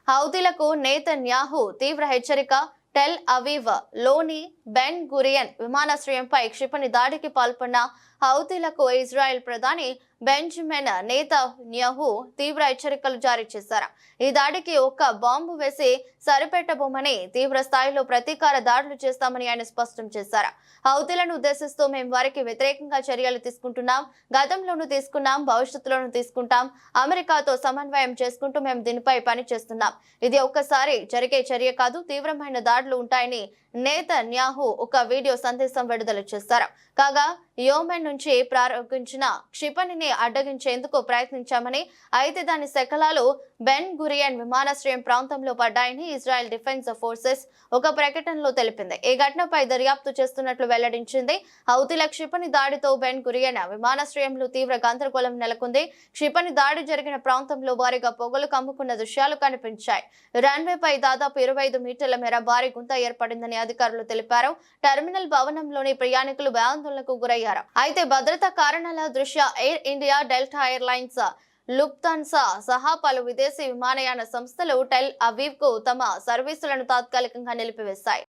హౌతీలకు Netanyahu తీవ్ర హెచ్చరిక. Tel Aviv లోని బెన్ గురియన్ విమానాశ్రయంపై క్షిపణి దాడికి పాల్పడిన హౌతీలకు ఇజ్రాయెల్ ప్రధాని బెంజమిన్ నేతన్యాహు తీవ్ర హెచ్చరికలు జారీ చేశారు. ఈ దాడికి ఒక్క బాంబు వేసి సరిపెట్టబోమని, తీవ్ర స్థాయిలో ప్రతీకార దాడులు చేస్తామని ఆయన స్పష్టం చేశారు. హౌతీలను ఉద్దేశిస్తూ మేము వారికి వ్యతిరేకంగా చర్యలు తీసుకుంటున్నాం, గతంలోనూ తీసుకున్నాం, భవిష్యత్తులోనూ తీసుకుంటాం. అమెరికాతో సమన్వయం చేసుకుంటూ మేము దీనిపై పని చేస్తున్నాం. ఇది ఒక్కసారి జరిగే చర్య కాదు, తీవ్రమైన దాడులు ఉంటాయని నేతన్యాహు ఒక వీడియో సందేశం విడుదల చేశారు. కాగా యోమెన్ నుంచి ప్రారంభించిన క్షిపణిని అడ్డగించేందుకు ప్రయత్నించామని, అయితే దాని శకలాలు బెన్ గురియన్ విమానాశ్రయం ప్రాంతంలో పడ్డాయని ఇజ్రాయెల్ డిఫెన్స్ ఫోర్సెస్ ఒక ప్రకటనలో తెలిపింది. ఈ ఘటనపై దర్యాప్తు చేస్తున్నట్లు వెల్లడించింది. హౌతీల క్షిపణి దాడితో బెన్ గురియన్ విమానాశ్రయంలో తీవ్ర గందరగోళం నెలకొంది. క్షిపణి దాడి జరిగిన ప్రాంతంలో భారీగా పొగలు కమ్ముకున్న దృశ్యాలు కనిపించాయి. రన్వేపై దాదాపు 25 మీటర్ల మేర భారీ గుంత ఏర్పడిందని అధికారులు తెలిపారు. టెర్మినల్ భవనంలోని ప్రయాణికులు భయాందోళనకు గురయ్యారు. అయితే భద్రతా కారణాల దృష్ట్యా air India, delta airlines, Lufthansa సహా పలు విదేశీ విమానయాన సంస్థలు టెల్ అవీవ్ కు తమ సర్వీసులను తాత్కాలికంగా నిలిపివేశాయి.